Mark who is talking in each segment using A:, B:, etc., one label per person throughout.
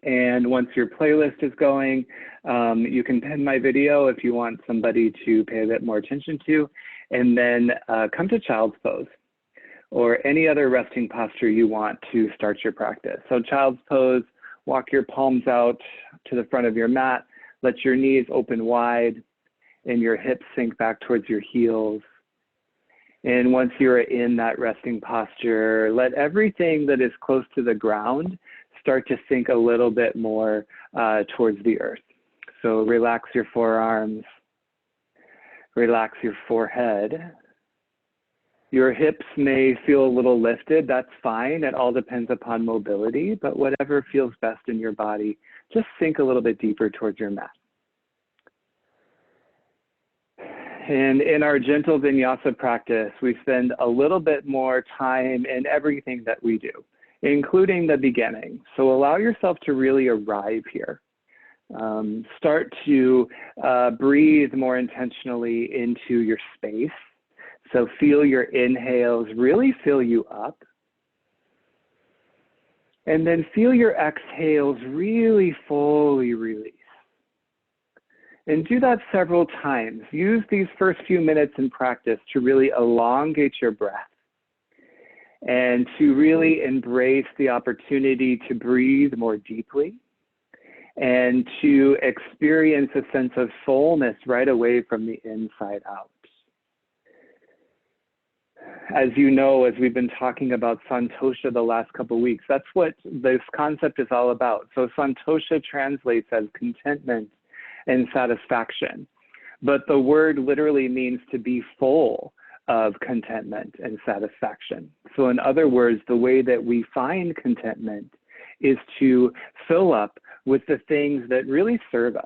A: And once your playlist is going, you can pin my video if you want somebody to pay a bit more attention to, and then come to child's pose or any other resting posture you want to start your practice. So child's pose, walk your palms out to the front of your mat, let your knees open wide and your hips sink back towards your heels. And once you're in that resting posture, let everything that is close to the ground start to sink a little bit more towards the earth. So relax your forearms, relax your forehead. Your hips may feel a little lifted, that's fine. It all depends upon mobility, but whatever feels best in your body, just sink a little bit deeper towards your mat. And in our gentle vinyasa practice, we spend a little bit more time in everything that we do, including the beginning. So allow yourself to really arrive here. Start to breathe more intentionally into your space. So feel your inhales really fill you up. And then feel your exhales really fully release. And do that several times. Use these first few minutes in practice to really elongate your breath and to really embrace the opportunity to breathe more deeply and to experience a sense of fullness right away from the inside out. As you know, as we've been talking about Santosha the last couple of weeks, that's what this concept is all about. So Santosha translates as contentment and satisfaction, but the word literally means to be full of contentment and satisfaction. So in other words, the way that we find contentment is to fill up with the things that really serve us.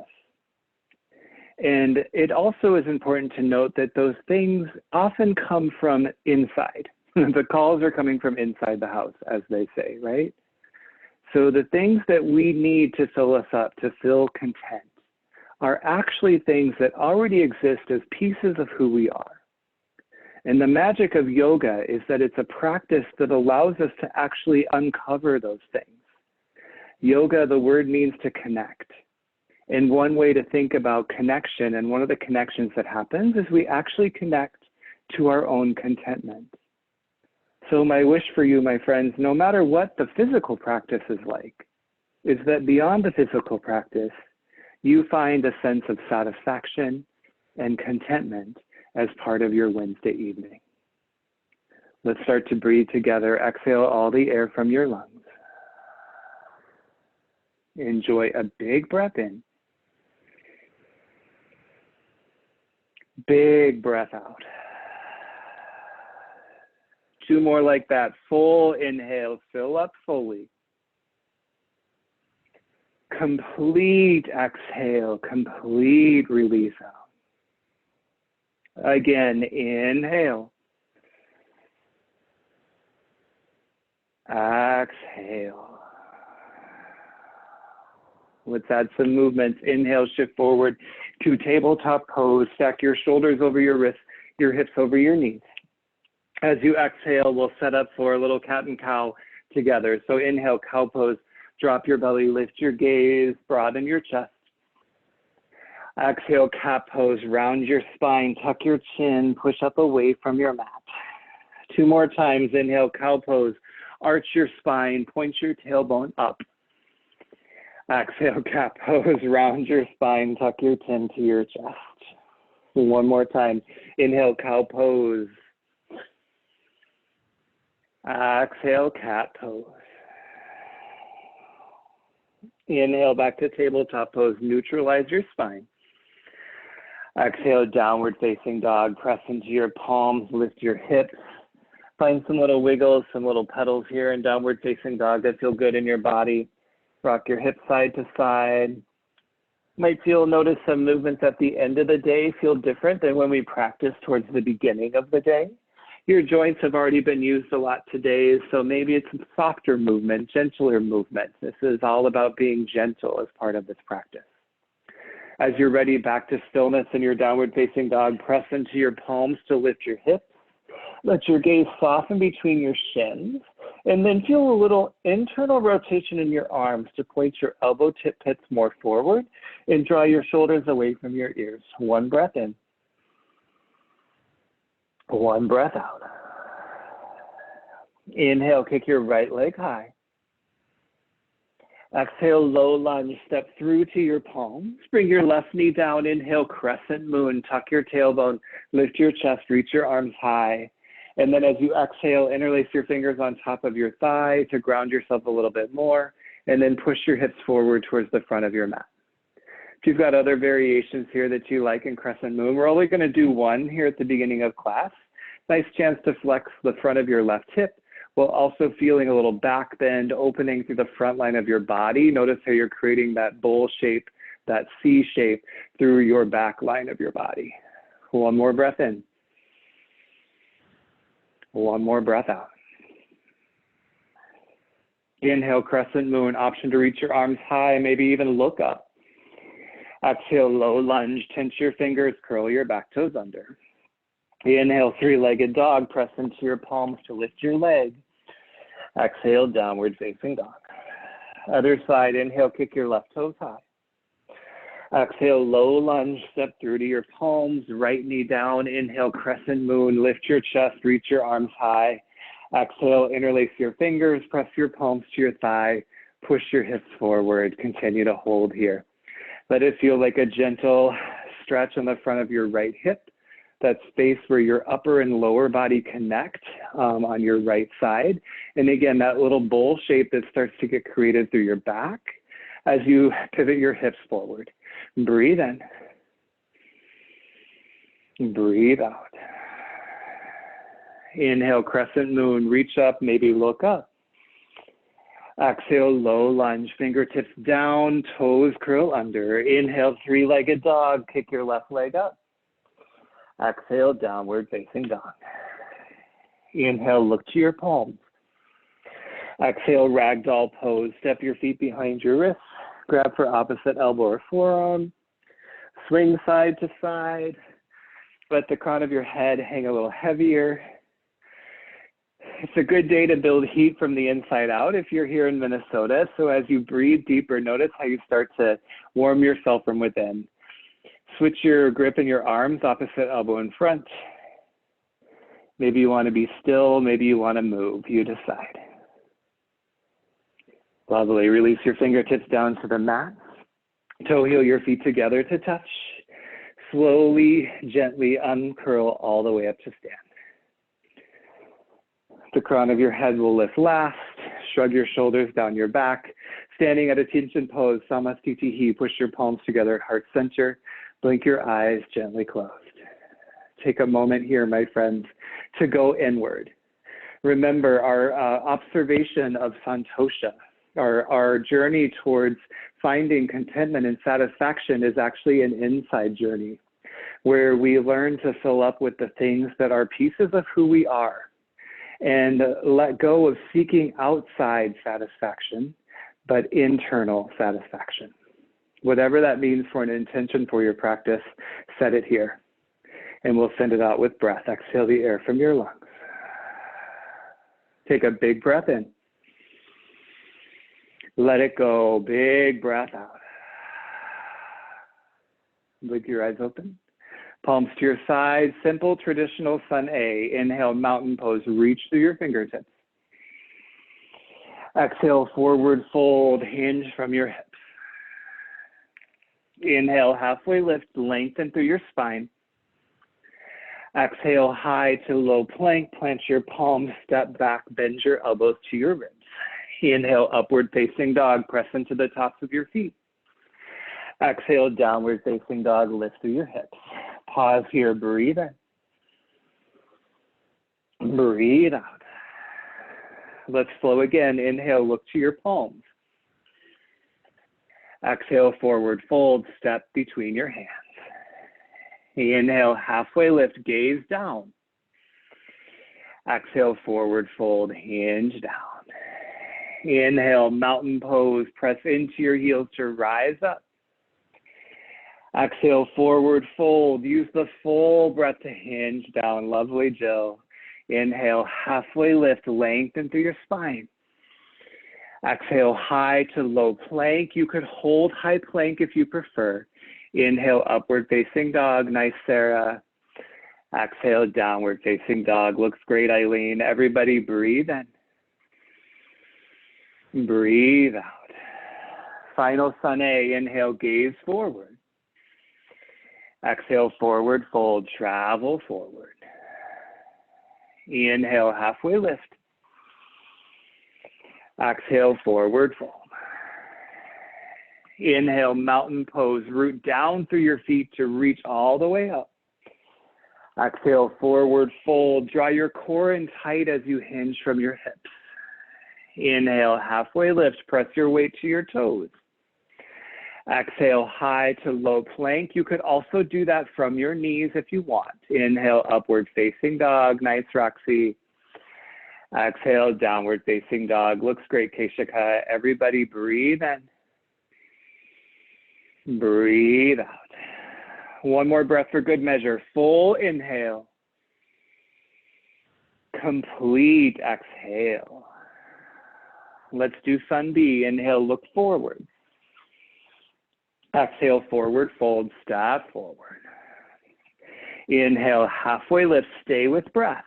A: And it also is important to note that those things often come from inside. The calls are coming from inside the house, as they say, right? So the things that we need to fill us up, to feel content, are actually things that already exist as pieces of who we are. And the magic of yoga is that it's a practice that allows us to actually uncover those things. Yoga, the word means to connect. And one way to think about connection, and one of the connections that happens, is we actually connect to our own contentment. So my wish for you, my friends, no matter what the physical practice is like, is that beyond the physical practice, you find a sense of satisfaction and contentment as part of your Wednesday evening. Let's start to breathe together. Exhale all the air from your lungs. Enjoy a big breath in. Big breath out. Two more like that. Full inhale, fill up fully. Complete exhale, complete release out. Again, inhale. Exhale. Let's add some movements. Inhale, shift forward to tabletop pose. Stack your shoulders over your wrists, your hips over your knees. As you exhale, we'll set up for a little cat and cow together. So inhale, cow pose. Drop your belly, lift your gaze, broaden your chest. Exhale, cat pose, round your spine, tuck your chin, push up away from your mat. Two more times, inhale, cow pose, arch your spine, point your tailbone up. Exhale, cat pose, round your spine, tuck your chin to your chest. One more time, inhale, cow pose. Exhale, cat pose. Inhale, back to tabletop pose, neutralize your spine. Exhale, downward facing dog, press into your palms, lift your hips. Find some little wiggles, some little pedals here in downward facing dog that feel good in your body. Rock your hips side to side. Might notice some movements at the end of the day feel different than when we practice towards the beginning of the day. Your joints have already been used a lot today, so maybe it's a softer movement, gentler movement. This is all about being gentle as part of this practice. As you're ready, back to stillness in your downward facing dog, press into your palms to lift your hips. Let your gaze soften between your shins, and then feel a little internal rotation in your arms to point your elbow tip pits more forward and draw your shoulders away from your ears. One breath in. One breath out. Inhale, kick your right leg high. Exhale, low lunge, step through to your palms. Bring your left knee down. Inhale, crescent moon, tuck your tailbone, lift your chest, reach your arms high. And then as you exhale, interlace your fingers on top of your thigh to ground yourself a little bit more, and then push your hips forward towards the front of your mat. If you've got other variations here that you like in crescent moon, we're only going to do one here at the beginning of class. Nice chance to flex the front of your left hip, while also feeling a little back bend opening through the front line of your body. Notice how you're creating that bowl shape, that C shape through your back line of your body. One more breath in. One more breath out. Inhale, crescent moon, option to reach your arms high, maybe even look up. Exhale, low lunge, tense your fingers, curl your back toes under. Inhale, three-legged dog, press into your palms to lift your leg. Exhale, downward facing dog. Other side, inhale, kick your left toes high. Exhale, low lunge, step through to your palms, right knee down. Inhale, crescent moon, lift your chest, reach your arms high. Exhale, interlace your fingers, press your palms to your thigh, push your hips forward, continue to hold here. Let it feel like a gentle stretch on the front of your right hip, that space where your upper and lower body connect on your right side. And again, that little bowl shape that starts to get created through your back as you pivot your hips forward. Breathe in. Breathe out. Inhale, crescent moon, reach up, maybe look up. Exhale, low lunge, fingertips down, toes curl under. Inhale, three-legged dog, kick your left leg up. Exhale, downward facing dog. Inhale, look to your palms. Exhale, ragdoll pose. Step your feet behind your wrists. Grab for opposite elbow or forearm. Swing side to side. Let the crown of your head hang a little heavier. It's a good day to build heat from the inside out if you're here in Minnesota. So as you breathe deeper, notice how you start to warm yourself from within. Switch your grip in your arms, opposite elbow in front. Maybe you want to be still, maybe you want to move, you decide. Lovely, release your fingertips down to the mat. Toe heel your feet together to touch. Slowly, gently uncurl all the way up to stand. The crown of your head will lift last. Shrug your shoulders down your back. Standing at attention pose, Samastitihi, push your palms together at heart center. Blink your eyes, gently closed. Take a moment here, my friends, to go inward. Remember our observation of Santosha, our journey towards finding contentment and satisfaction is actually an inside journey where we learn to fill up with the things that are pieces of who we are and let go of seeking outside satisfaction, but internal satisfaction. Whatever that means for an intention for your practice, set it here. And we'll send it out with breath. Exhale the air from your lungs. Take a big breath in. Let it go. Big breath out. Blink your eyes open. Palms to your sides. Simple traditional sun A. Inhale, mountain pose. Reach through your fingertips. Exhale, forward fold. Hinge from your hips. Inhale, halfway lift. Lengthen through your spine. Exhale, high to low plank. Plant your palms. Step back. Bend your elbows to your ribs. Inhale, upward facing dog. Press into the tops of your feet. Exhale, downward facing dog. Lift through your hips. Pause here. Breathe in. Breathe out. Let's flow again. Inhale, look to your palms. Exhale, forward fold. Step between your hands. Inhale, halfway lift. Gaze down. Exhale, forward fold. Hinge down. Inhale, mountain pose. Press into your heels to rise up. Exhale, forward fold. Use the full breath to hinge down. Lovely, Jill. Inhale, halfway lift, lengthen through your spine. Exhale, high to low plank. You could hold high plank if you prefer. Inhale, upward facing dog. Nice, Sarah. Exhale, downward facing dog. Looks great, Eileen. Everybody breathe in. Breathe out. Final sun A. Inhale, gaze forward. Exhale, forward fold. Travel forward. Inhale, halfway lift. Exhale, forward fold. Inhale, mountain pose. Root down through your feet to reach all the way up. Exhale, forward fold. Draw your core in tight as you hinge from your hips. Inhale, halfway lift. Press your weight to your toes. Exhale, high to low plank. You could also do that from your knees if you want. Inhale, upward facing dog. Nice, Roxy. Exhale, downward facing dog. Looks great, Keshika. Everybody breathe in. Breathe out. One more breath for good measure. Full inhale. Complete exhale. Let's do sun B. Inhale, look forward. Exhale, forward fold, step forward. Inhale, halfway lift, stay with breath.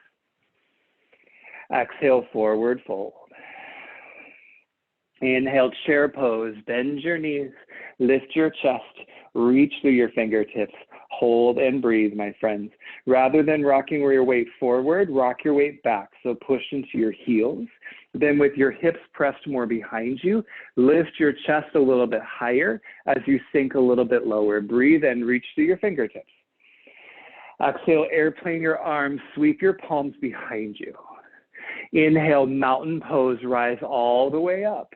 A: Exhale, forward fold. Inhale, chair pose, bend your knees, lift your chest, reach through your fingertips, hold and breathe, my friends. Rather than rocking your weight forward, rock your weight back. So push into your heels. Then with your hips pressed more behind you, lift your chest a little bit higher as you sink a little bit lower. Breathe and reach through your fingertips. Exhale, airplane your arms, sweep your palms behind you. Inhale, mountain pose, rise all the way up.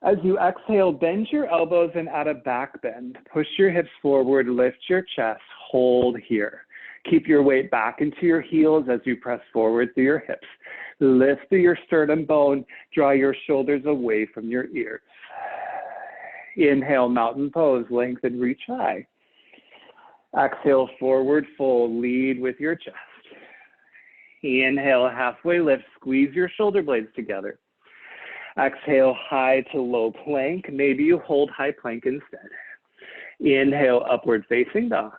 A: As you exhale, bend your elbows and add a back bend. Push your hips forward, lift your chest, hold here. Keep your weight back into your heels as you press forward through your hips. Lift through your sternum bone, draw your shoulders away from your ears. Inhale, mountain pose, lengthen, reach high. Exhale, forward fold, lead with your chest. Inhale, halfway lift, squeeze your shoulder blades together. Exhale, high to low plank. Maybe you hold high plank instead. Inhale, upward facing dog.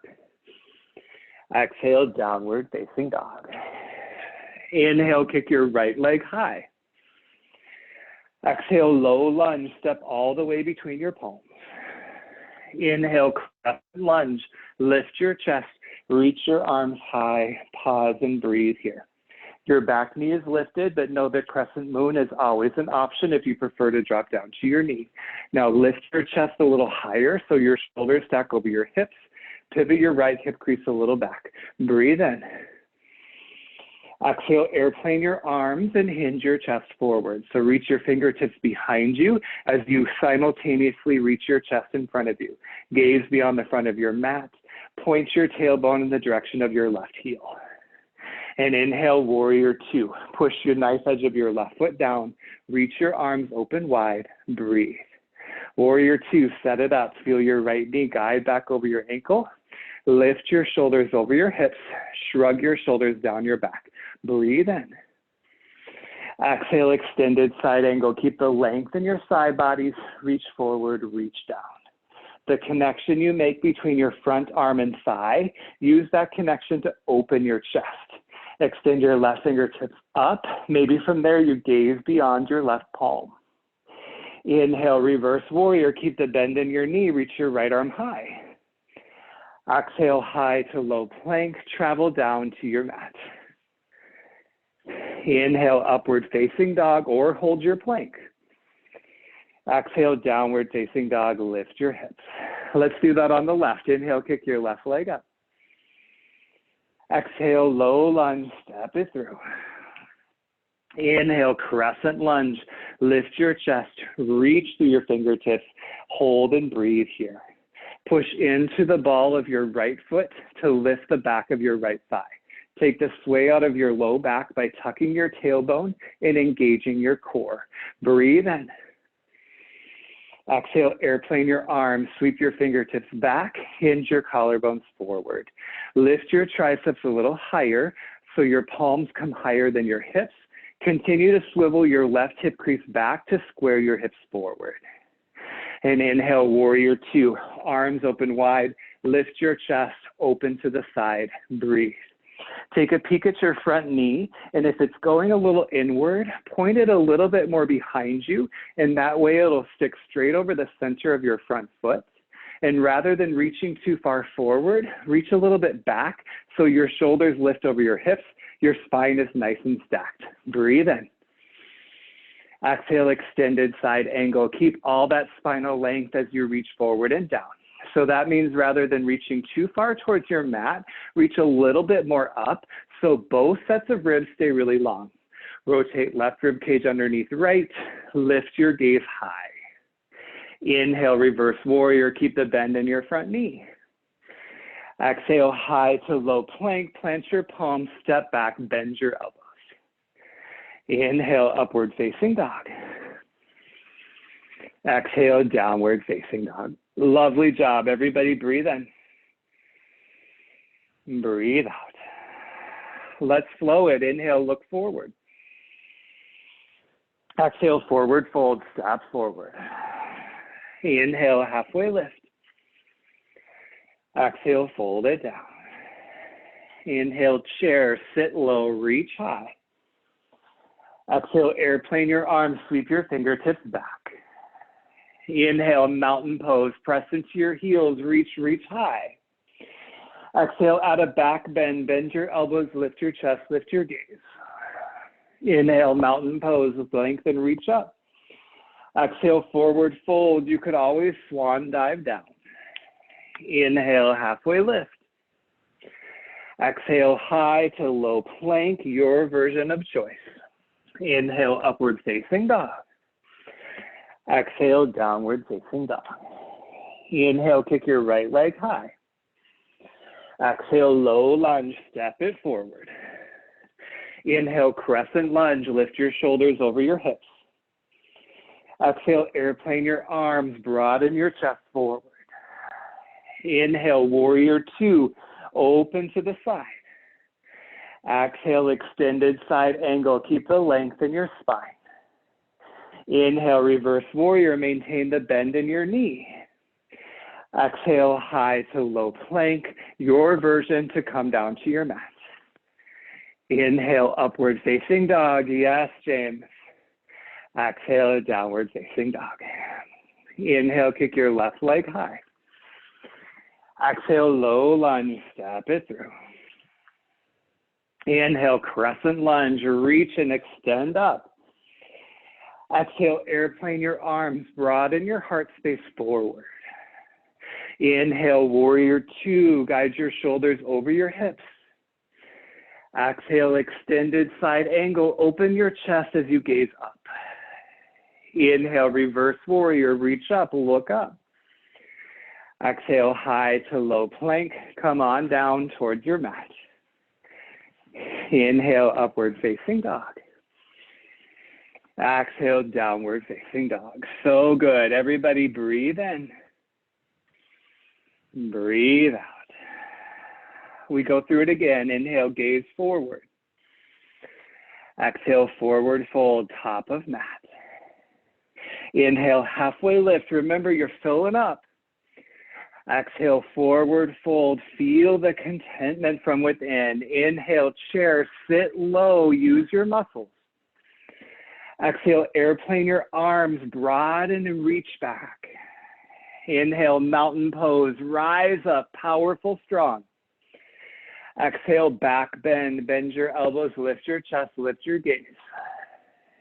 A: Exhale, downward facing dog. Inhale, kick your right leg high. Exhale, low lunge, step all the way between your palms. Inhale, crescent lunge, lift your chest, reach your arms high, pause and breathe here. Your back knee is lifted, but know that crescent moon is always an option if you prefer to drop down to your knee. Now lift your chest a little higher so your shoulders stack over your hips. Pivot your right hip crease a little back. Breathe in. Exhale, airplane your arms and hinge your chest forward. So reach your fingertips behind you as you simultaneously reach your chest in front of you. Gaze beyond the front of your mat. Point your tailbone in the direction of your left heel. And inhale, warrior two. Push your knife edge of your left foot down. Reach your arms open wide. Breathe. Warrior two, set it up. Feel your right knee guide back over your ankle. Lift your shoulders over your hips. Shrug your shoulders down your back. Breathe in. Exhale, extended side angle. Keep the length in your side bodies. Reach forward, reach down. The connection you make between your front arm and thigh, use that connection to open your chest. Extend your left fingertips up. Maybe from there you gaze beyond your left palm. Inhale, reverse warrior. Keep the bend in your knee. Reach your right arm high. Exhale, high to low plank. Travel down to your mat. Inhale, upward facing dog or hold your plank. Exhale, downward facing dog. Lift your hips. Let's do that on the left. Inhale, kick your left leg up. Exhale, low lunge, step it through. Inhale, crescent lunge, lift your chest, reach through your fingertips, hold and breathe here. Push into the ball of your right foot to lift the back of your right thigh. Take the sway out of your low back by tucking your tailbone and engaging your core. Breathe in. Exhale, airplane your arms, sweep your fingertips back, hinge your collarbones forward. Lift your triceps a little higher, so your palms come higher than your hips. Continue to swivel your left hip crease back to square your hips forward. And inhale, warrior two, arms open wide, lift your chest, open to the side, breathe. Take a peek at your front knee, and if it's going a little inward, point it a little bit more behind you, and that way it'll stick straight over the center of your front foot. And rather than reaching too far forward, reach a little bit back so your shoulders lift over your hips, your spine is nice and stacked. Breathe in. Exhale, extended side angle. Keep all that spinal length as you reach forward and down. So that means rather than reaching too far towards your mat, reach a little bit more up so both sets of ribs stay really long. Rotate left rib cage underneath right. Lift your gaze high. Inhale, reverse warrior. Keep the bend in your front knee. Exhale, high to low plank. Plant your palms, step back, bend your elbows. Inhale, upward facing dog. Exhale, downward facing dog. Lovely job. Everybody breathe in. Breathe out. Let's flow it. Inhale, look forward. Exhale, forward fold, step forward. Inhale, halfway lift. Exhale, fold it down. Inhale, chair, sit low, reach high. Exhale, airplane your arms, sweep your fingertips back. Inhale, mountain pose, press into your heels, reach high. Exhale, add a back bend, bend your elbows, lift your chest, lift your gaze. Inhale, mountain pose, lengthen, reach up. Exhale, forward fold. You could always swan dive down. Inhale, halfway lift. Exhale, high to low plank, your version of choice. Inhale, upward facing dog. Exhale, downward facing dog. Inhale, kick your right leg high. Exhale, low lunge, step it forward. Inhale, crescent lunge, lift your shoulders over your hips. Exhale, airplane your arms, broaden your chest forward. Inhale, warrior two, open to the side. Exhale, extended side angle, keep the length in your spine. Inhale, reverse warrior, maintain the bend in your knee. Exhale, high to low plank, your version to come down to your mat. Inhale, upward facing dog, yes, James. Exhale, downward facing dog. Inhale, kick your left leg high. Exhale, low lunge, step it through. Inhale, crescent lunge, reach and extend up. Exhale, airplane your arms, broaden your heart space forward. Inhale, warrior two, guide your shoulders over your hips. Exhale, extended side angle, open your chest as you gaze up. Inhale, reverse warrior, reach up, look up. Exhale, high to low plank, come on down towards your mat. Inhale, upward facing dog. Exhale, downward facing dog. So good. Everybody breathe in. Breathe out. We go through it again. Inhale, gaze forward. Exhale, forward fold, top of mat. Inhale, halfway lift. Remember, you're filling up. Exhale, forward fold. Feel the contentment from within. Inhale, chair, sit low. Use your muscles. Exhale, airplane your arms, broaden and reach back. Inhale, mountain pose, rise up, powerful, strong. Exhale, back bend, bend your elbows, lift your chest, lift your gaze.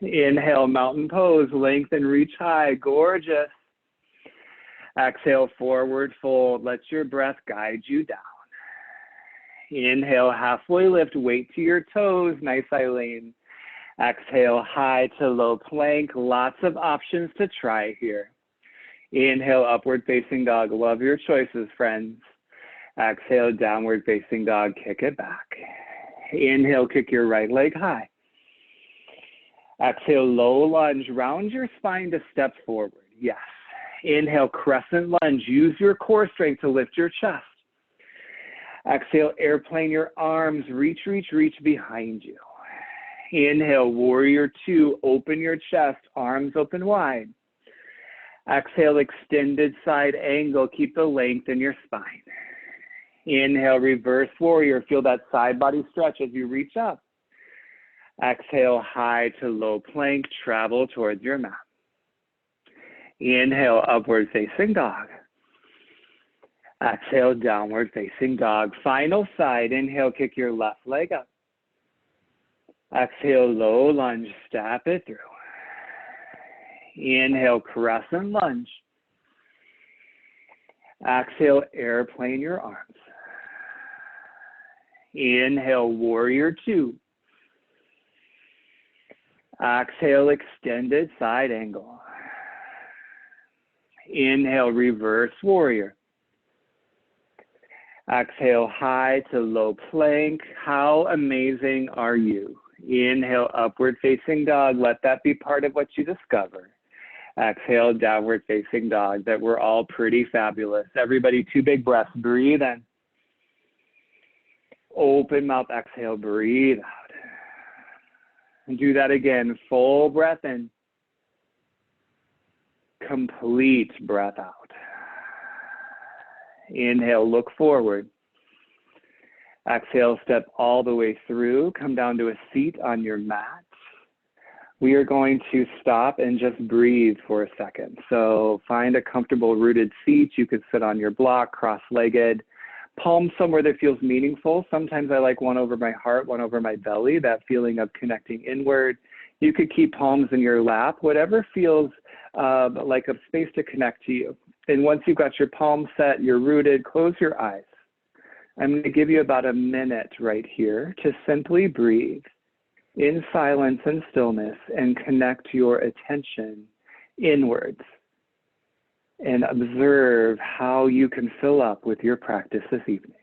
A: Inhale, mountain pose, lengthen, reach high, gorgeous. Exhale, forward fold, let your breath guide you down. Inhale, halfway lift, weight to your toes, nice Eileen. Exhale, high to low plank, lots of options to try here. Inhale, upward facing dog, love your choices, friends. Exhale, downward facing dog, kick it back. Inhale, kick your right leg high. Exhale, low lunge, round your spine to step forward, yes. Inhale, crescent lunge, use your core strength to lift your chest. Exhale, airplane your arms, reach, reach, reach behind you. Inhale, warrior two, open your chest, arms open wide. Exhale, extended side angle, keep the length in your spine. Inhale, reverse warrior, feel that side body stretch as you reach up. Exhale, high to low plank, travel towards your mat. Inhale, upward facing dog. Exhale, downward facing dog. Final side, inhale, kick your left leg up. Exhale, low lunge, step it through. Inhale, crescent lunge. Exhale, airplane your arms. Inhale, warrior two. Exhale, extended side angle. Inhale, reverse warrior. Exhale, high to low plank. How amazing are you? Inhale, upward facing dog. Let that be part of what you discover. Exhale, downward facing dog. That we're all pretty fabulous. Everybody, 2 big breaths. Breathe in. Open mouth, exhale, breathe out. And do that again. Full breath in. Complete breath out. Inhale, look forward. Exhale, step all the way through. Come down to a seat on your mat. We are going to stop and just breathe for a second. So find a comfortable rooted seat. You could sit on your block, cross-legged. Palm somewhere that feels meaningful. Sometimes I like one over my heart, one over my belly, that feeling of connecting inward. You could keep palms in your lap, whatever feels like a space to connect to you. And once you've got your palms set, you're rooted, close your eyes. I'm going to give you about a minute right here to simply breathe in silence and stillness and connect your attention inwards and observe how you can fill up with your practice this evening.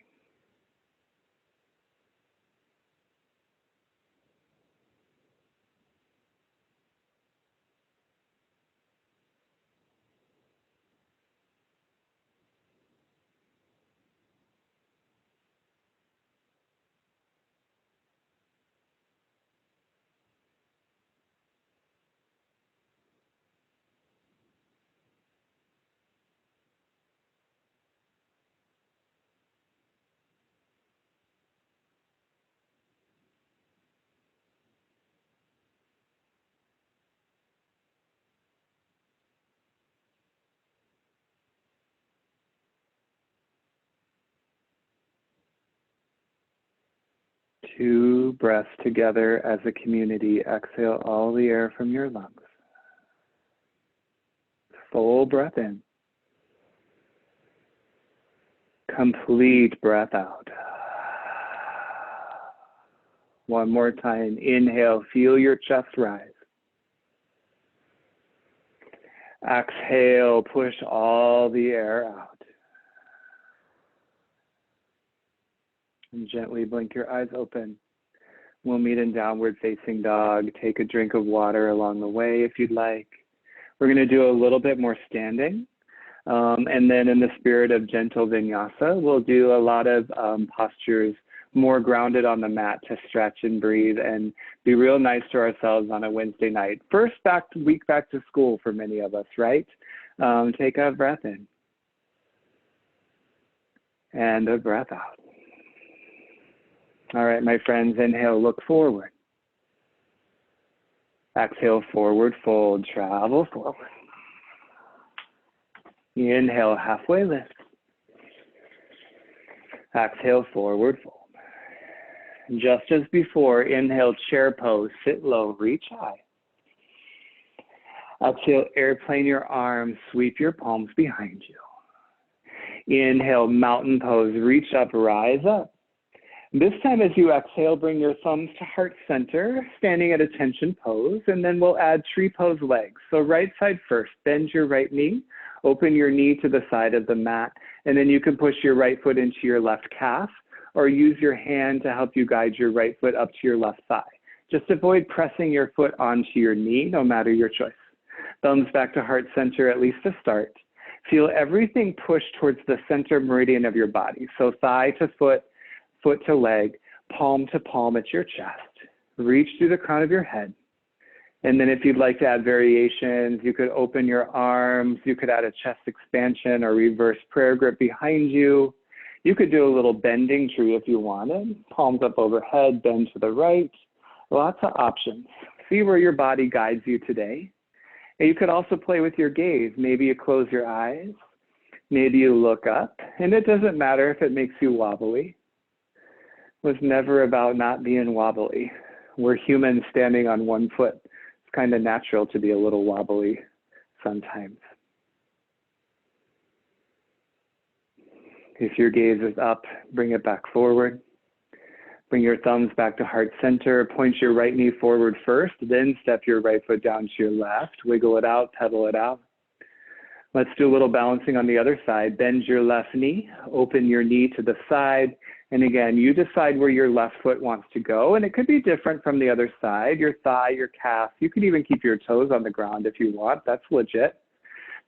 A: Two breaths together as a community. Exhale all the air from your lungs. Full breath in. Complete breath out. One more time. Inhale, feel your chest rise. Exhale, push all the air out. And gently blink your eyes open. We'll meet in downward facing dog. Take a drink of water along the way if you'd like. We're going to do a little bit more standing. And then in the spirit of gentle vinyasa, we'll do a lot of postures more grounded on the mat to stretch and breathe and be real nice to ourselves on a Wednesday night. First week back to school for many of us, right? Take a breath in. And a breath out. All right, my friends, inhale, look forward. Exhale, forward fold, travel forward. Inhale, halfway lift. Exhale, forward fold. Just as before, inhale, chair pose, sit low, reach high. Exhale, airplane your arms, sweep your palms behind you. Inhale, mountain pose, reach up, rise up. This time as you exhale, bring your thumbs to heart center, standing at attention pose, and then we'll add tree pose legs. So right side first, bend your right knee, open your knee to the side of the mat, and then you can push your right foot into your left calf, or use your hand to help you guide your right foot up to your left thigh. Just avoid pressing your foot onto your knee, no matter your choice. Thumbs back to heart center, at least to start. Feel everything push towards the center meridian of your body. So thigh to foot, foot to leg, palm to palm at your chest. Reach through the crown of your head. And then if you'd like to add variations, you could open your arms, you could add a chest expansion or reverse prayer grip behind you. You could do a little bending tree if you wanted. Palms up overhead, bend to the right. Lots of options. See where your body guides you today. And you could also play with your gaze. Maybe you close your eyes. Maybe you look up. And it doesn't matter if it makes you wobbly. It was never about not being wobbly. We're humans standing on one foot. It's kind of natural to be a little wobbly sometimes. If your gaze is up, bring it back forward. Bring your thumbs back to heart center. Point your right knee forward first, then step your right foot down to your left. Wiggle it out, pedal it out. Let's do a little balancing on the other side. Bend your left knee, open your knee to the side. And again, you decide where your left foot wants to go. And it could be different from the other side, your thigh, your calf. You could even keep your toes on the ground if you want. That's legit.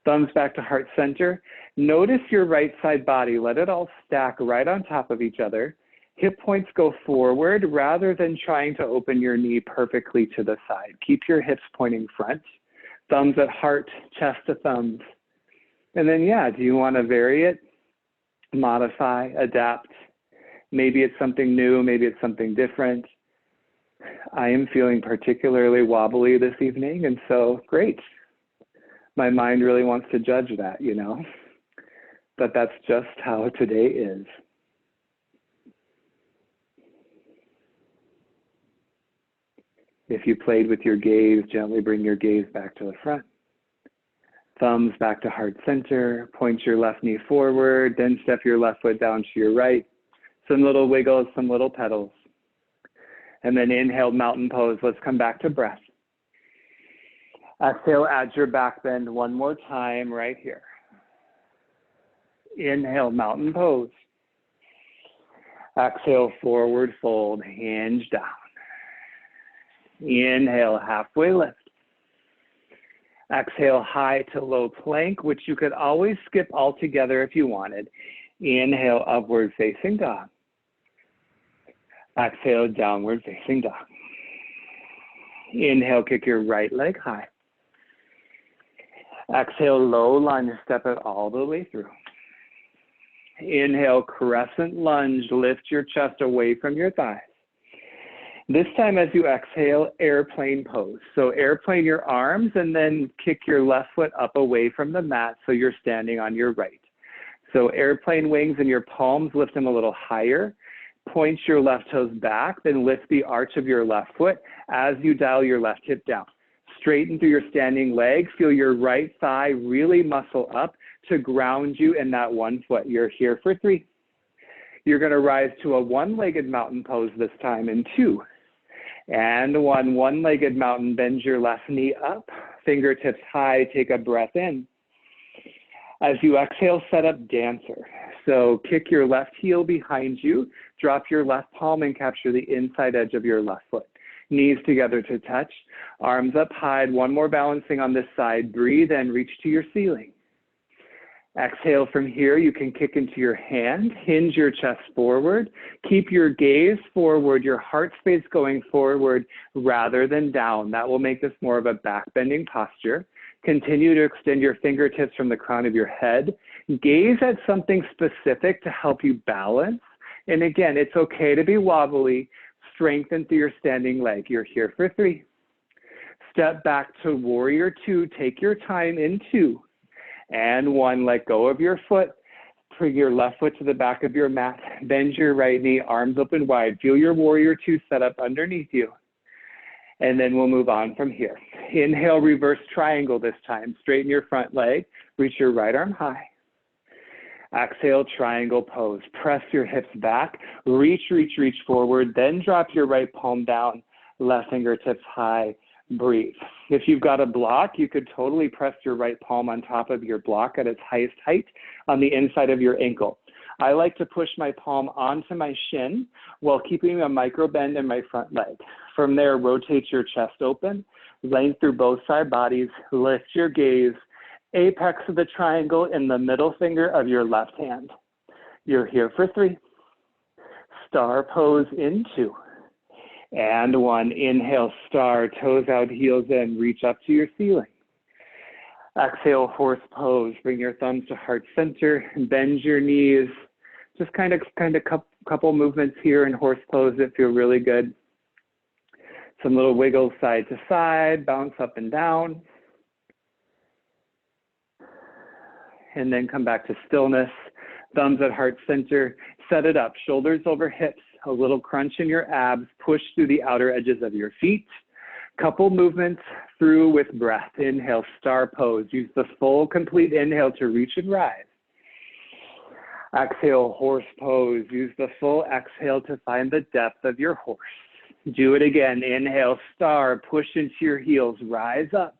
A: Thumbs back to heart center. Notice your right side body. Let it all stack right on top of each other. Hip points go forward rather than trying to open your knee perfectly to the side. Keep your hips pointing front. Thumbs at heart, chest to thumbs. And then, yeah, do you want to vary it? Modify, adapt. Maybe it's something new, maybe it's something different. I am feeling particularly wobbly this evening, and so great. My mind really wants to judge that, you know, but that's just how today is. If you played with your gaze, gently bring your gaze back to the front. Thumbs back to heart center, point your left knee forward, then step your left foot down to your right. Some little wiggles, some little pedals. And then inhale, mountain pose. Let's come back to breath. Exhale, add your back bend one more time right here. Inhale, mountain pose. Exhale, forward fold, hinge down. Inhale, halfway lift. Exhale, high to low plank, which you could always skip altogether if you wanted. Inhale, upward facing dog. Exhale, downward facing dog. Inhale, kick your right leg high. Exhale, low lunge, step it all the way through. Inhale, crescent lunge, lift your chest away from your thighs. This time as you exhale, airplane pose. So airplane your arms and then kick your left foot up away from the mat so you're standing on your right. So airplane wings and your palms, lift them a little higher. Point your left toes back, then lift the arch of your left foot as you dial your left hip down. Straighten through your standing leg. Feel your right thigh really muscle up to ground you in that one foot. You're here for 3. You're going to rise to a one-legged mountain pose this time in 2. And 1, one-legged mountain, bend your left knee up, fingertips high, take a breath in. As you exhale, set up dancer. So kick your left heel behind you, drop your left palm and capture the inside edge of your left foot. Knees together to touch, arms up high, one more balancing on this side. Breathe and reach to your ceiling. Exhale from here, you can kick into your hand, hinge your chest forward, keep your gaze forward, your heart space going forward rather than down. That will make this more of a back bending posture. Continue to extend your fingertips from the crown of your head. Gaze at something specific to help you balance. And again, it's okay to be wobbly. Strengthen through your standing leg. You're here for 3. Step back to warrior 2. Take your time in 2. And 1, let go of your foot. Bring your left foot to the back of your mat. Bend your right knee, arms open wide. Feel your warrior 2 set up underneath you. And then we'll move on from here. Inhale, reverse triangle this time. Straighten your front leg. Reach your right arm high. Exhale, triangle pose. Press your hips back. Reach, reach, reach forward. Then drop your right palm down. Left fingertips high. Breathe. If you've got a block, you could totally press your right palm on top of your block at its highest height on the inside of your ankle. I like to push my palm onto my shin while keeping a micro bend in my front leg. From there, rotate your chest open, length through both side bodies, lift your gaze, apex of the triangle in the middle finger of your left hand. You're here for 3. star pose in 2. And 1, inhale, star, toes out, heels in, reach up to your ceiling. Exhale, horse pose, bring your thumbs to heart center, bend your knees. Just kind of couple movements here in horse pose that feel really good. Some little wiggles side to side, bounce up and down. And then come back to stillness, thumbs at heart center, set it up, shoulders over hips, a little crunch in your abs, push through the outer edges of your feet. Couple movements through with breath. Inhale, star pose. Use the full, complete inhale to reach and rise. Exhale, horse pose. Use the full exhale to find the depth of your horse. Do it again. Inhale, star. Push into your heels. Rise up.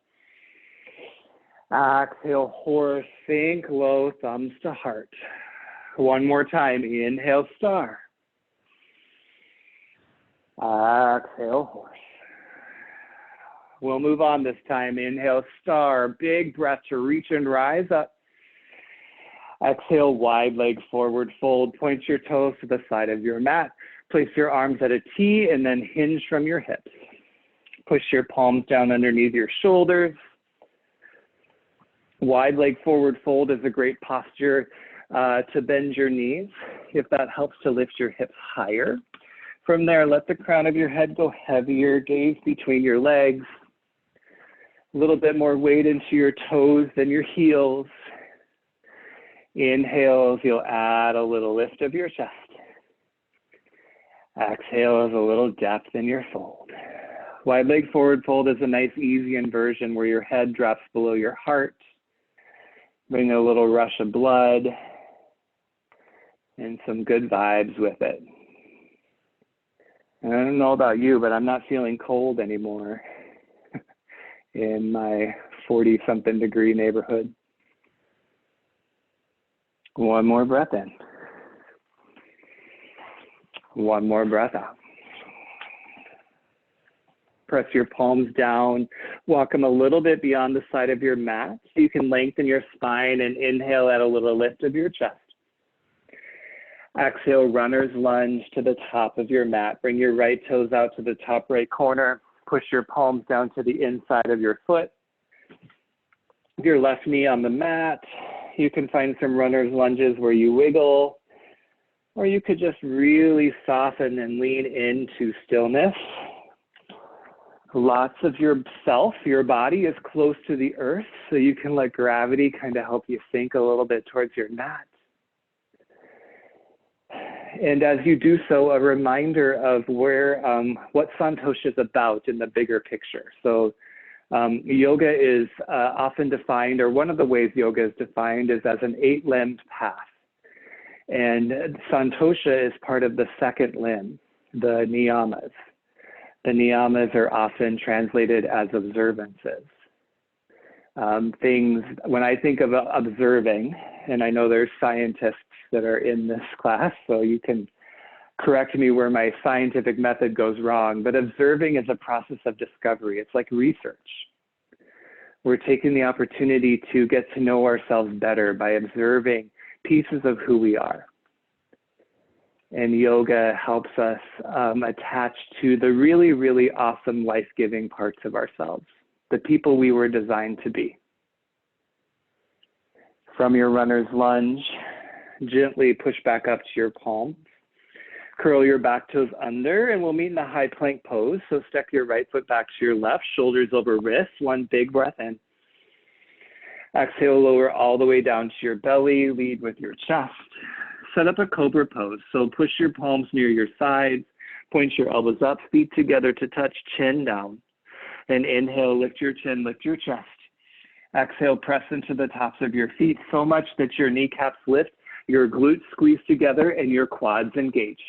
A: Exhale, horse. Sink low, thumbs to heart. One more time. Inhale, star. Exhale, horse. We'll move on this time. Inhale, star. Big breath to reach and rise up. Exhale, wide leg forward fold. Point your toes to the side of your mat. Place your arms at a T and then hinge from your hips. Push your palms down underneath your shoulders. Wide leg forward fold is a great posture to bend your knees, if that helps to lift your hips higher. From there, let the crown of your head go heavier, gaze between your legs. A little bit more weight into your toes than your heels. Inhale as you'll add a little lift of your chest. Exhale as a little depth in your fold. Wide leg forward fold is a nice easy inversion where your head drops below your heart. Bring a little rush of blood and some good vibes with it. And I don't know about you, but I'm not feeling cold anymore in my 40-something degree neighborhood. One more breath in. One more breath out. Press your palms down. Walk them a little bit beyond the side of your mat so you can lengthen your spine and inhale at a little lift of your chest. Exhale, runner's lunge to the top of your mat. Bring your right toes out to the top right corner. Push your palms down to the inside of your foot. Your left knee on the mat. You can find some runner's lunges where you wiggle, or you could just really soften and lean into stillness. Lots of yourself, your body is close to the earth, so you can let gravity kind of help you sink a little bit towards your mat. And as you do so, a reminder of where, what Santosha is about in the bigger picture. So yoga is often defined, or one of the ways yoga is defined is as an 8-limbed path. And Santosha is part of the second limb, the niyamas. The niyamas are often translated as observances. Things, when I think of observing, and I know there's scientists that are in this class, so you can correct me where my scientific method goes wrong, but observing is a process of discovery. It's like research. We're taking the opportunity to get to know ourselves better by observing pieces of who we are. And yoga helps us attach to the really, really awesome life-giving parts of ourselves, the people we were designed to be. From your runner's lunge, gently push back up to your palms. Curl your back toes under, and we'll meet in the high plank pose. So step your right foot back to your left, shoulders over wrists, one big breath in. Exhale, lower all the way down to your belly, lead with your chest. Set up a cobra pose. So push your palms near your sides, point your elbows up, feet together to touch, chin down. And inhale, lift your chin, lift your chest. Exhale, press into the tops of your feet so much that your kneecaps lift, your glutes squeeze together, and your quads engage.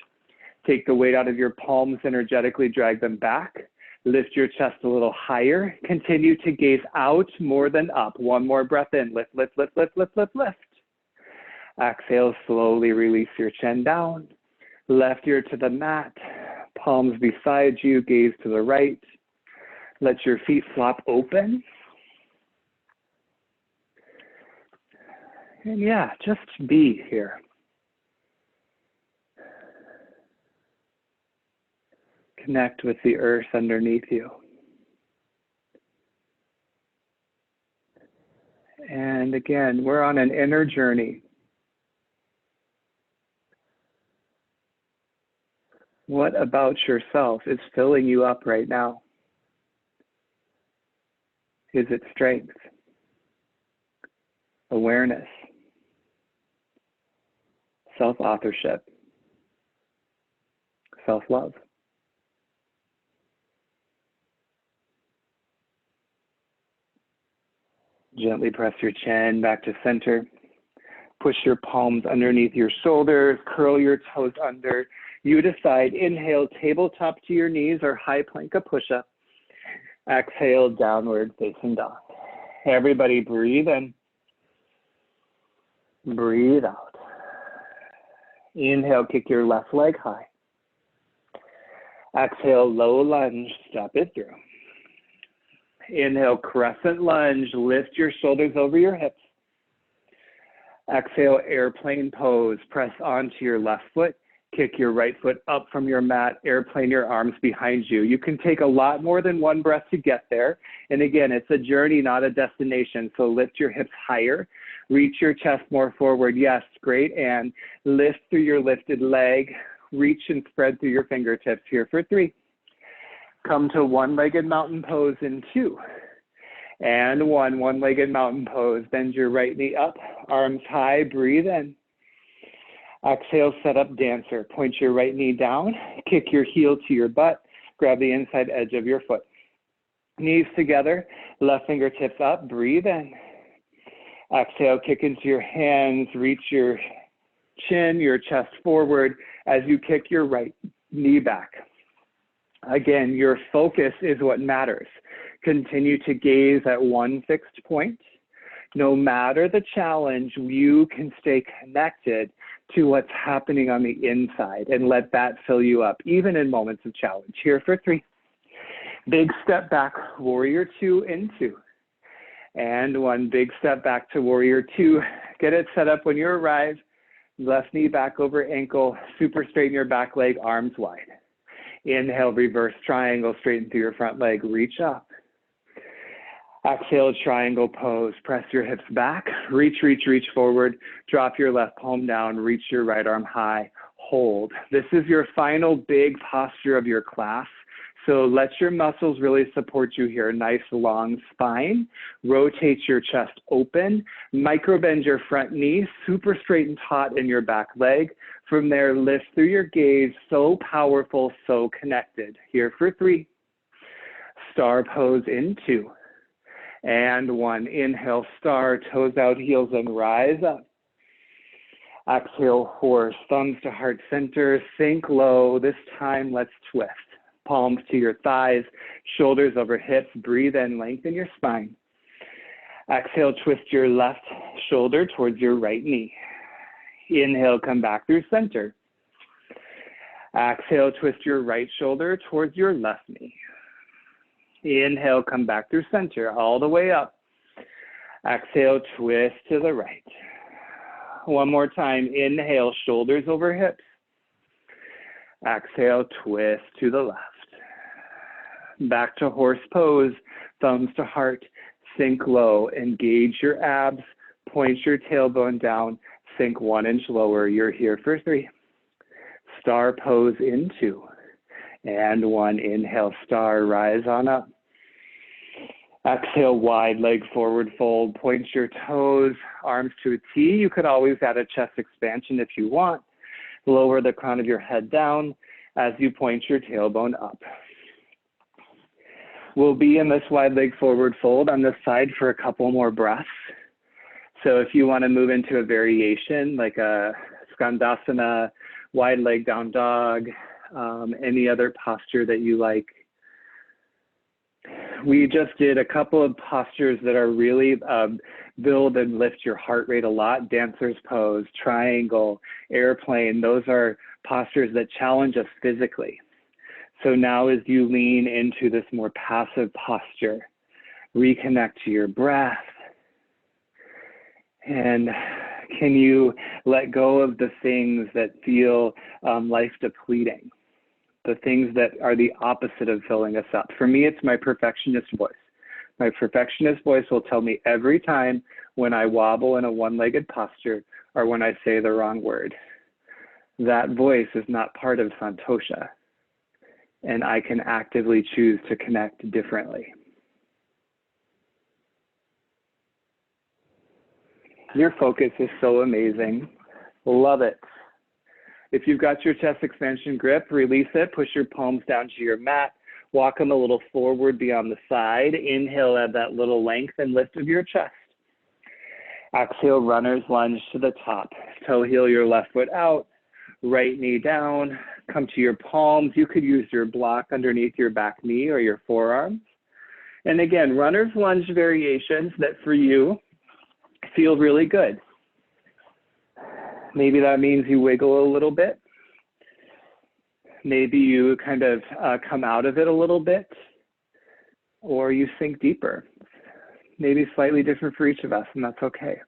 A: Take the weight out of your palms, energetically drag them back. Lift your chest a little higher. Continue to gaze out more than up. One more breath in. Lift, lift, lift, lift, lift, lift, lift. Exhale, slowly release your chin down. Left ear to the mat. Palms beside you. Gaze to the right. Let your feet flop open. And yeah, just be here. Connect with the earth underneath you. And again, we're on an inner journey. What about yourself is filling you up right now? Is it strength, awareness, self-authorship, self-love? Gently press your chin back to center. Push your palms underneath your shoulders, curl your toes under. You decide, inhale, tabletop to your knees or high plank a push-up. Exhale, downward facing dog. Everybody breathe in. Breathe out. Inhale, kick your left leg high. Exhale, low lunge, step it through. Inhale, crescent lunge, lift your shoulders over your hips. Exhale, airplane pose, press onto your left foot, kick your right foot up from your mat, airplane your arms behind you. You can take a lot more than one breath to get there. And again, it's a journey, not a destination. So lift your hips higher, reach your chest more forward. Yes, great. And lift through your lifted leg, reach and spread through your fingertips here for 3. Come to one-legged mountain pose in 2. And 1, one-legged mountain pose. Bend your right knee up, arms high, breathe in. Exhale, set up dancer. Point your right knee down, kick your heel to your butt, grab the inside edge of your foot. Knees together, left fingertips up, breathe in. Exhale, kick into your hands, reach your chin, your chest forward as you kick your right knee back. Again, your focus is what matters. Continue to gaze at one fixed point. No matter the challenge, you can stay connected to what's happening on the inside and let that fill you up, even in moments of challenge. Here for 3. Big step back, warrior 2 in 2. And 1 big step back to warrior 2. Get it set up when you arrive. Left knee back over ankle, super straighten your back leg, arms wide. Inhale, reverse triangle, straighten through your front leg, reach up. Exhale, triangle pose. Press your hips back, reach, reach, reach forward. Drop your left palm down, reach your right arm high, hold. This is your final big posture of your class. So let your muscles really support you here. Nice long spine. Rotate your chest open. Microbend your front knee, super straight and taut in your back leg. From there, lift through your gaze. So powerful, so connected. Here for 3. Star pose in 2. And 1, inhale, star, toes out, heels and rise up. Exhale, horse, thumbs to heart center, sink low. This time, let's twist. Palms to your thighs, shoulders over hips, breathe in, lengthen your spine. Exhale, twist your left shoulder towards your right knee. Inhale, come back through center. Exhale, twist your right shoulder towards your left knee. Inhale, come back through center, all the way up. Exhale, twist to the right. One more time, inhale, shoulders over hips. Exhale, twist to the left. Back to horse pose, thumbs to heart, sink low, engage your abs, point your tailbone down, sink 1 inch lower. You're here for 3. Star pose in 2. And 1, inhale, star, rise on up. Exhale, wide leg forward fold, point your toes, arms to a T. You could always add a chest expansion if you want. Lower the crown of your head down as you point your tailbone up. We'll be in this wide leg forward fold on this side for a couple more breaths. So if you want to move into a variation like a Skandasana, wide leg down dog, any other posture that you like. We just did a couple of postures that are really build and lift your heart rate a lot. Dancer's pose, triangle, airplane. Those are postures that challenge us physically. So now as you lean into this more passive posture, reconnect to your breath. And can you let go of the things that feel life depleting? the things that are the opposite of filling us up. For me, it's my perfectionist voice. My perfectionist voice will tell me every time when I wobble in a one-legged posture or when I say the wrong word. That voice is not part of Santosha, and I can actively choose to connect differently. Your focus is so amazing. Love it. If you've got your chest expansion grip, release it, push your palms down to your mat, walk them a little forward beyond the side. Inhale, add that little length and lift of your chest. Exhale, runner's lunge to the top. Toe heel your left foot out, right knee down, come to your palms. You could use your block underneath your back knee or your forearms. And again, runner's lunge variations that for you feel really good. Maybe that means you wiggle a little bit. Maybe you kind of come out of it a little bit, or you sink deeper. Maybe slightly different for each of us, and that's okay.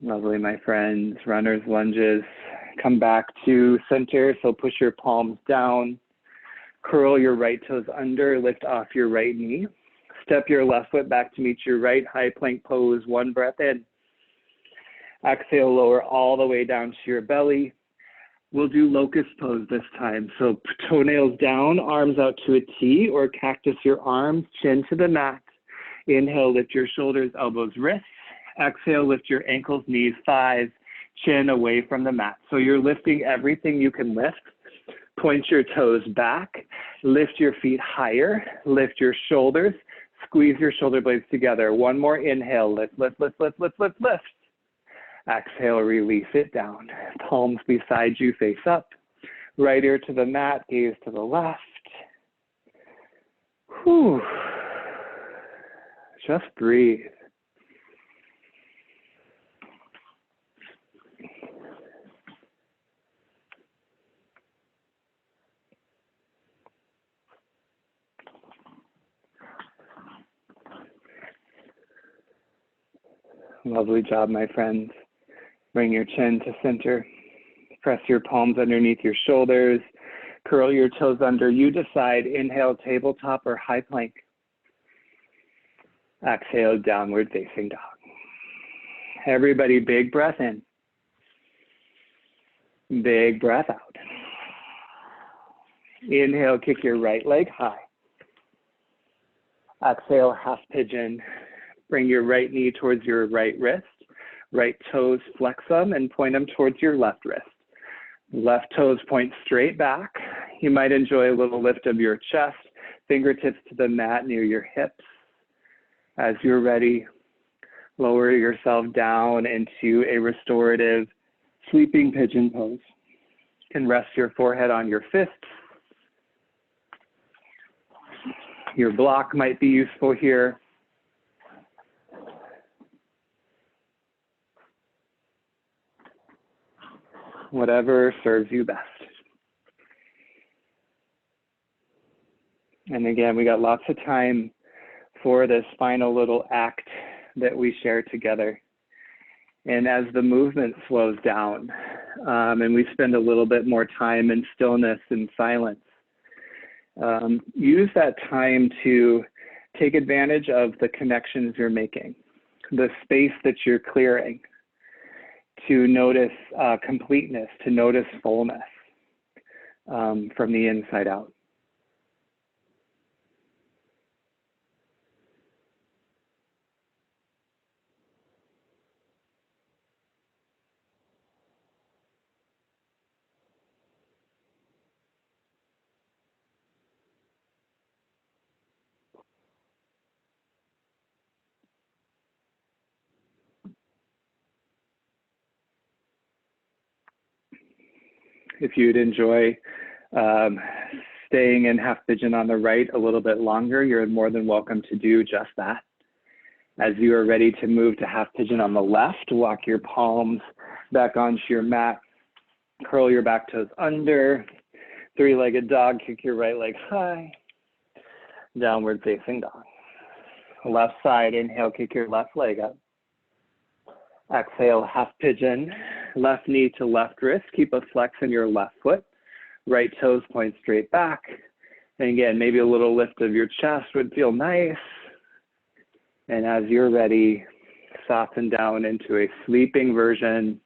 A: Lovely, my friends. Runner's lunges. Come back to center, so push your palms down. Curl your right toes under, lift off your right knee. Step your left foot back to meet your right, high plank pose. One breath in. Exhale, lower all the way down to your belly. We'll do locust pose this time. So toenails down, arms out to a T, or cactus your arms, chin to the mat. Inhale, lift your shoulders, elbows, wrists. Exhale, lift your ankles, knees, thighs, chin away from the mat. So you're lifting everything you can lift. Point your toes back, lift your feet higher, lift your shoulders, squeeze your shoulder blades together. One more inhale, lift, lift, lift, lift, lift, lift, lift. Exhale, release it down. Palms beside you, face up. Right ear to the mat, gaze to the left. Whew. Just breathe. Lovely job, my friends. Bring your chin to center. Press your palms underneath your shoulders. Curl your toes under. You decide. Inhale, tabletop or high plank. Exhale, downward facing dog. Everybody, big breath in. Big breath out. Inhale, kick your right leg high. Exhale, half pigeon. Bring your right knee towards your right wrist. Right toes, flex them and point them towards your left wrist. Left toes point straight back. You might enjoy a little lift of your chest, fingertips to the mat near your hips. As you're ready, lower yourself down into a restorative sleeping pigeon pose. You can rest your forehead on your fists. Your block might be useful here. Whatever serves you best. And again, we got lots of time for this final little act that we share together. And as the movement slows down and we spend a little bit more time in stillness and silence, use that time to take advantage of the connections you're making, the space that you're clearing, to notice completeness, to notice fullness from the inside out. If you'd enjoy staying in half pigeon on the right a little bit longer, you're more than welcome to do just that. As you are ready to move to half pigeon on the left, walk your palms back onto your mat. Curl your back toes under. Three-legged dog, kick your right leg high. Downward facing dog. Left side, inhale, kick your left leg up. Exhale, half pigeon. Left knee to left wrist. Keep a flex in your left foot. Right toes point straight back. And again, maybe a little lift of your chest would feel nice. And as you're ready, soften down into a sleeping version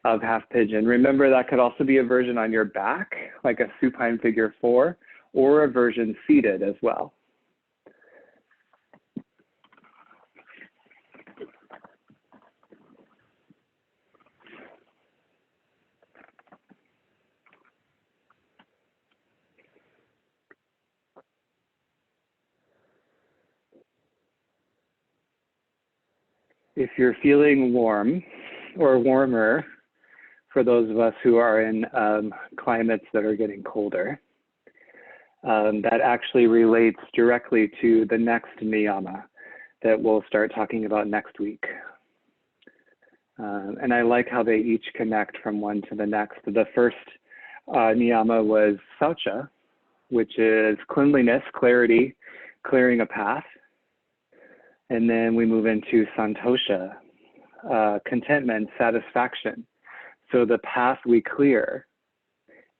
A: of half pigeon. Remember, that could also be a version on your back, like a supine figure 4, or a version seated as well. If you're feeling warm or warmer, for those of us who are in climates that are getting colder, that actually relates directly to the next niyama that we'll start talking about next week. And I like how they each connect from one to the next. The first niyama was Saucha, which is cleanliness, clarity, clearing a path. And then we move into Santosha, contentment, satisfaction. So the path we clear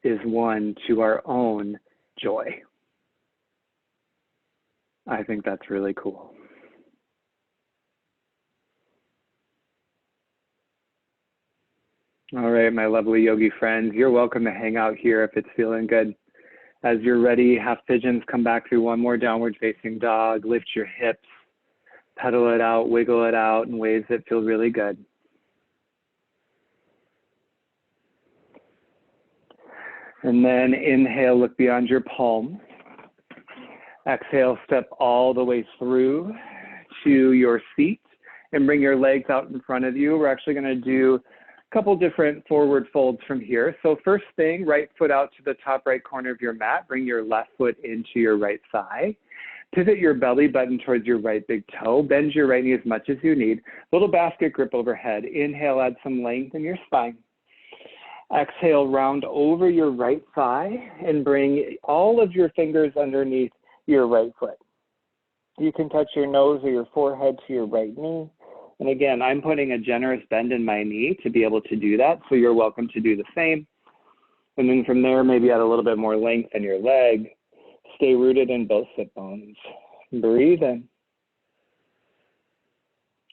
A: is one to our own joy. I think that's really cool. All right, my lovely yogi friends, you're welcome to hang out here if it's feeling good. As you're ready, half pigeons, come back through one more downward facing dog, lift your hips, pedal it out, wiggle it out in ways that feel really good. And then inhale, look beyond your palms. Exhale, step all the way through to your seat and bring your legs out in front of you. We're actually going to do a couple different forward folds from here. So first thing, right foot out to the top right corner of your mat. Bring your left foot into your right thigh. Pivot your belly button towards your right big toe. Bend your right knee as much as you need. Little basket grip overhead. Inhale, add some length in your spine. Exhale, round over your right thigh and bring all of your fingers underneath your right foot. You can touch your nose or your forehead to your right knee. And again, I'm putting a generous bend in my knee to be able to do that, so you're welcome to do the same. And then from there, maybe add a little bit more length in your leg. Stay rooted in both sit bones. Breathe in.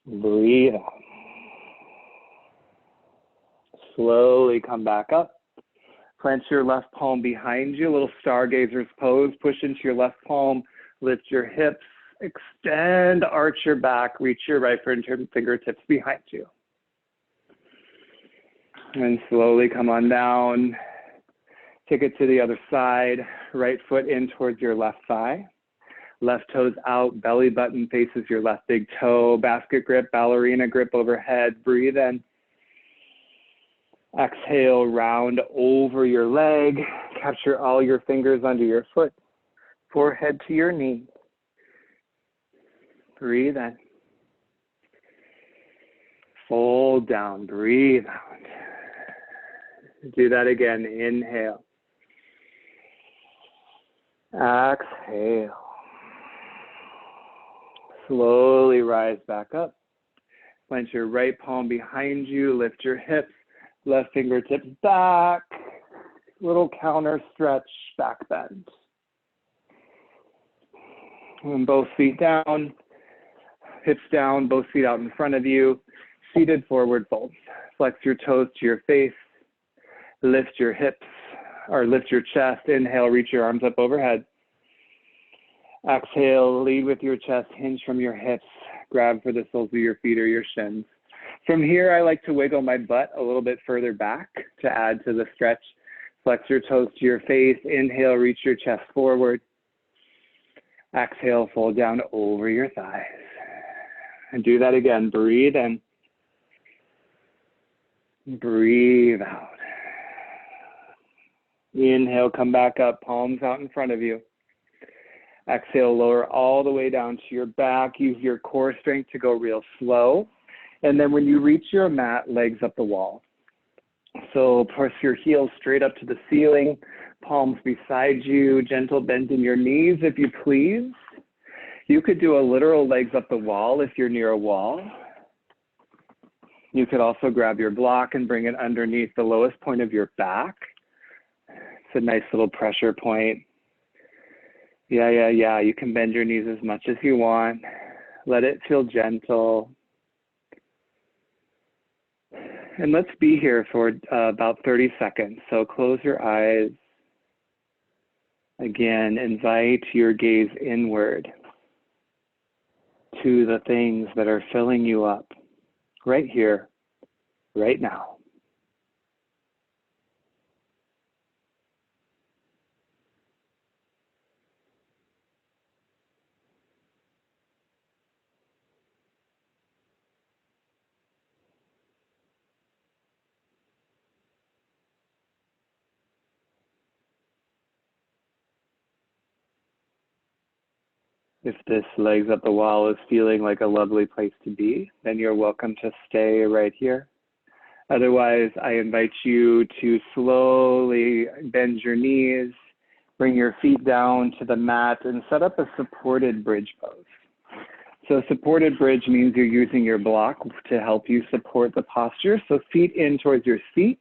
A: Breathe out. Slowly come back up. Plant your left palm behind you, little stargazer's pose. Push into your left palm, lift your hips, extend, arch your back, reach your right fingertips behind you. And slowly come on down. Take it to the other side. Right foot in towards your left thigh. Left toes out, belly button faces your left big toe. Basket grip, ballerina grip overhead. Breathe in. Exhale, round over your leg. Capture all your fingers under your foot. Forehead to your knee. Breathe in. Fold down. Breathe out. Do that again. Inhale. Exhale. Slowly rise back up. Plant your right palm behind you. Lift your hips. Left fingertips back. Little counter stretch, back bend. And both feet down. Hips down, both feet out in front of you. Seated forward fold. Flex your toes to your face. Lift your hips, or lift your chest. Inhale, reach your arms up overhead. Exhale, lead with your chest, hinge from your hips. Grab for the soles of your feet or your shins. From here, I like to wiggle my butt a little bit further back to add to the stretch. Flex your toes to your face. Inhale, reach your chest forward. Exhale, fold down over your thighs. And do that again. Breathe in. Breathe out. Inhale, come back up, palms out in front of you. Exhale, lower all the way down to your back. Use your core strength to go real slow. And then when you reach your mat, legs up the wall. So press your heels straight up to the ceiling, palms beside you, gentle bend in your knees if you please. You could do a literal legs up the wall if you're near a wall. You could also grab your block and bring it underneath the lowest point of your back. It's a nice little pressure point. Yeah. You can bend your knees as much as you want. Let it feel gentle. And let's be here for about 30 seconds. So close your eyes. Again, invite your gaze inward to the things that are filling you up right here, right now. If this legs up the wall is feeling like a lovely place to be, then you're welcome to stay right here. Otherwise, I invite you to slowly bend your knees, bring your feet down to the mat, and set up a supported bridge pose. So supported bridge means you're using your block to help you support the posture. So feet in towards your seat,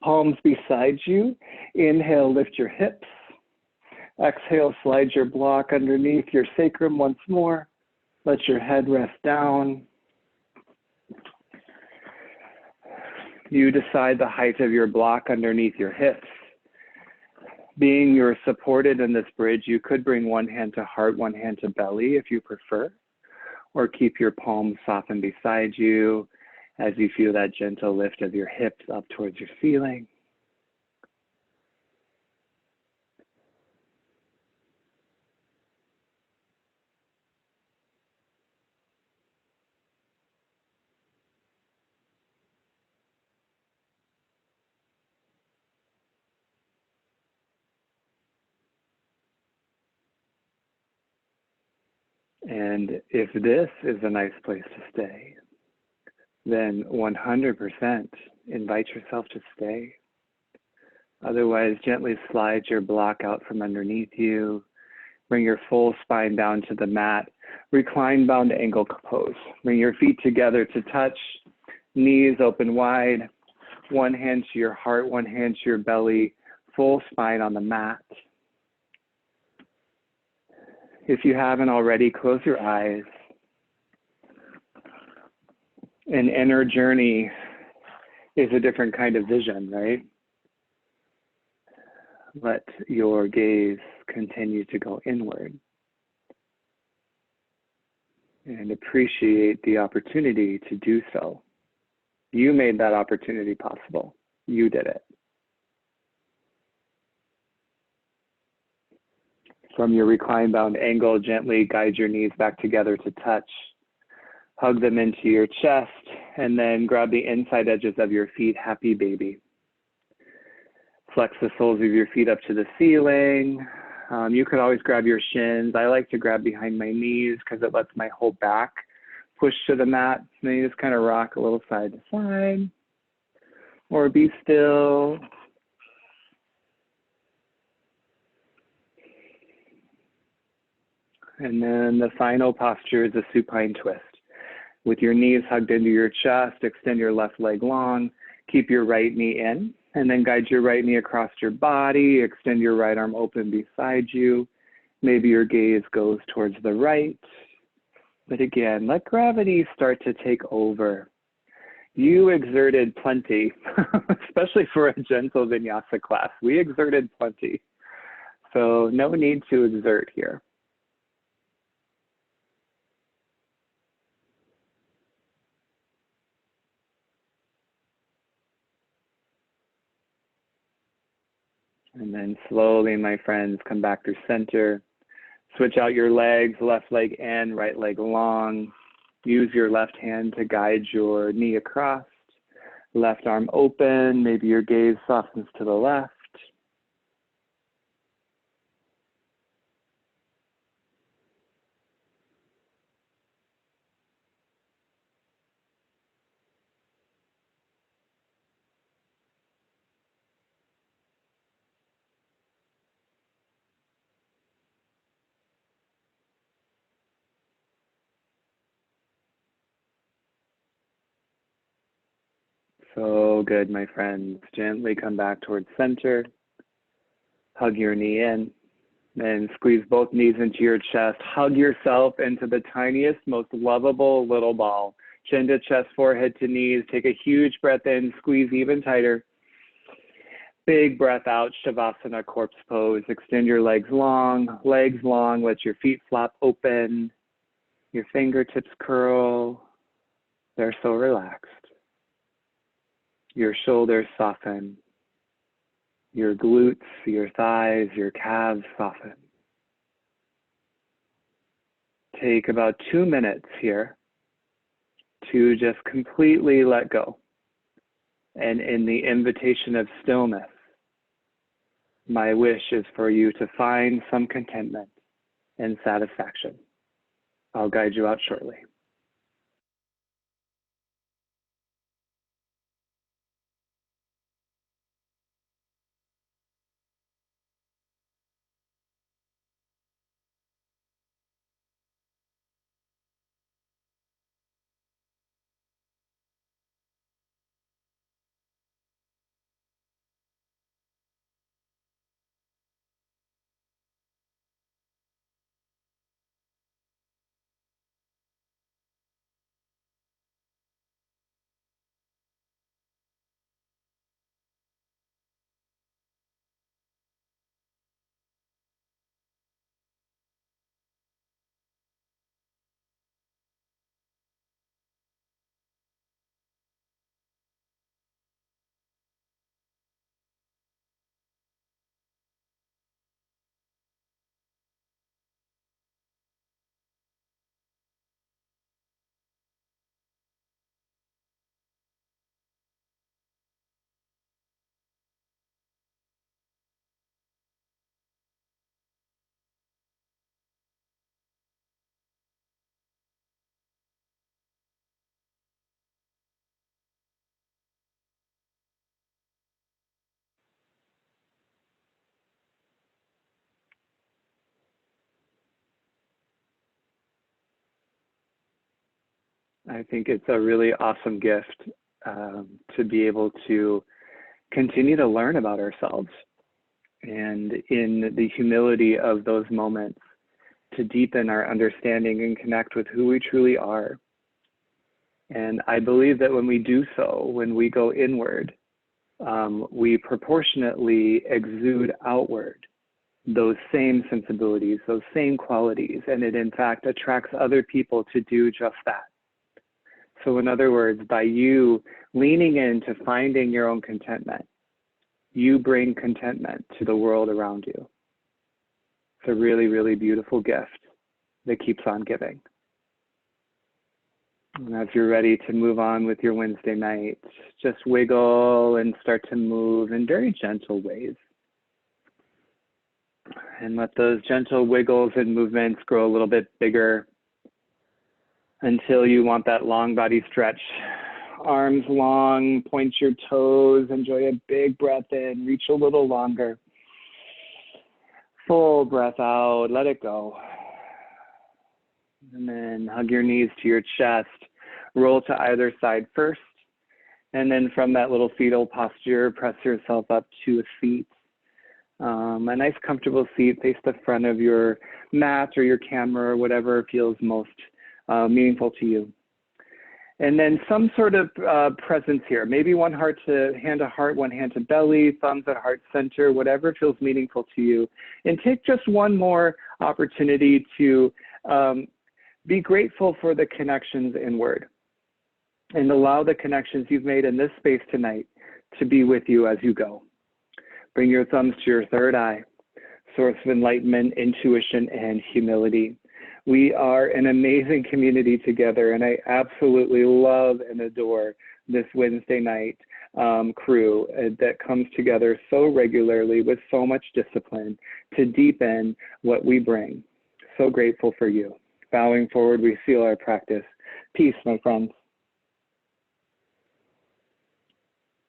A: palms beside you. Inhale, lift your hips. Exhale, slide your block underneath your sacrum once more. Let your head rest down. You decide the height of your block underneath your hips. Being you're supported in this bridge, you could bring one hand to heart, one hand to belly if you prefer, or keep your palms softened beside you as you feel that gentle lift of your hips up towards your ceiling. And if this is a nice place to stay, then 100% invite yourself to stay. Otherwise, gently slide your block out from underneath you. Bring your full spine down to the mat. Recline bound angle pose. Bring your feet together to touch. Knees open wide. One hand to your heart, one hand to your belly. Full spine on the mat. If you haven't already, close your eyes. An inner journey is a different kind of vision, right? Let your gaze continue to go inward and appreciate the opportunity to do so. You made that opportunity possible. You did it. From your recline bound angle, gently guide your knees back together to touch. Hug them into your chest and then grab the inside edges of your feet, happy baby. Flex the soles of your feet up to the ceiling. You could always grab your shins. I like to grab behind my knees because it lets my whole back push to the mat. And then you just kind of rock a little side to side or be still. And then the final posture is a supine twist. With your knees hugged into your chest, extend your left leg long, keep your right knee in, and then guide your right knee across your body, extend your right arm open beside you. Maybe your gaze goes towards the right. But again, let gravity start to take over. You exerted plenty, especially for a gentle vinyasa class. We exerted plenty. So no need to exert here. And then slowly, my friends, come back to center. Switch out your legs, left leg in, right leg long. Use your left hand to guide your knee across. Left arm open, maybe your gaze softens to the left. So good, my friends. Gently come back towards center. Hug your knee in. And squeeze both knees into your chest. Hug yourself into the tiniest, most lovable little ball. Chin to chest, forehead to knees. Take a huge breath in. Squeeze even tighter. Big breath out, Shavasana, corpse pose. Extend your legs long. Let your feet flop open. Your fingertips curl. They're so relaxed. Your shoulders soften. Your glutes, your thighs, your calves soften. Take about 2 minutes here to just completely let go. And in the invitation of stillness, my wish is for you to find some contentment and satisfaction. I'll guide you out shortly. I think it's a really awesome gift to be able to continue to learn about ourselves, and in the humility of those moments, to deepen our understanding and connect with who we truly are. And I believe that when we do so, when we go inward, we proportionately exude outward those same sensibilities, those same qualities, and it in fact attracts other people to do just that. So in other words, by you leaning into finding your own contentment, you bring contentment to the world around you. It's a really, really beautiful gift that keeps on giving. And as you're ready to move on with your Wednesday night, just wiggle and start to move in very gentle ways. And let those gentle wiggles and movements grow a little bit bigger until you want that long body stretch. Arms long, point your toes, enjoy a big breath in, reach a little longer. Full breath out, let it go. And then hug your knees to your chest, roll to either side first. And then from that little fetal posture, press yourself up to a seat. A nice comfortable seat, face the front of your mat or your camera or whatever feels most meaningful to you. And then some sort of presence here, maybe one heart to heart, one hand to belly, thumbs at heart center, whatever feels meaningful to you. And take just one more opportunity to be grateful for the connections inward and allow the connections you've made in this space tonight to be with you as you go. Bring your thumbs to your third eye, source of enlightenment, intuition, and humility. We are an amazing community together, and I absolutely love and adore this Wednesday night crew that comes together so regularly with so much discipline to deepen what we bring. So grateful for you. Bowing forward, we seal our practice. Peace, my friends.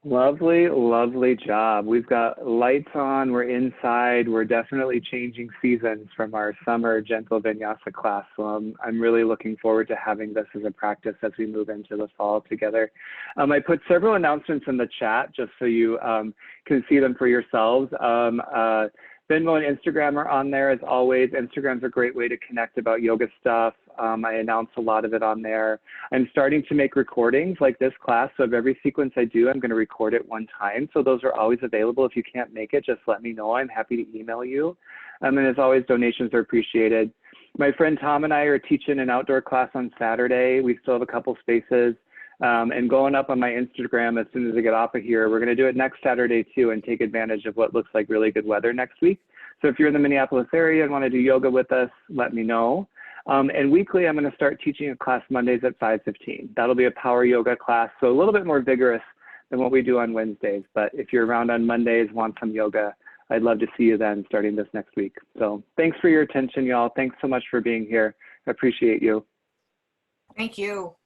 A: Lovely, lovely job. We've got lights on, we're inside, we're definitely changing seasons from our summer gentle vinyasa class. So I'm really looking forward to having this as a practice as we move into the fall together. I put several announcements in the chat just so you can see them for yourselves. Venmo and Instagram are on there as always. Instagram's a great way to connect about yoga stuff. I announce a lot of it on there. I'm starting to make recordings like this class. So of every sequence I do, I'm going to record it one time. So those are always available. If you can't make it, just let me know. I'm happy to email you. And as always, donations are appreciated. My friend Tom and I are teaching an outdoor class on Saturday. We still have a couple spaces. And going up on my Instagram as soon as I get off of here, we're going to do it next Saturday too and take advantage of what looks like really good weather next week. So if you're in the Minneapolis area and want to do yoga with us, let me know. And weekly, I'm going to start teaching a class Mondays at 5:15. That'll be a power yoga class, so a little bit more vigorous than what we do on Wednesdays. But if you're around on Mondays, want some yoga, I'd love to see you then starting this next week. So thanks for your attention, y'all. Thanks so much for being here. I appreciate you.
B: Thank you.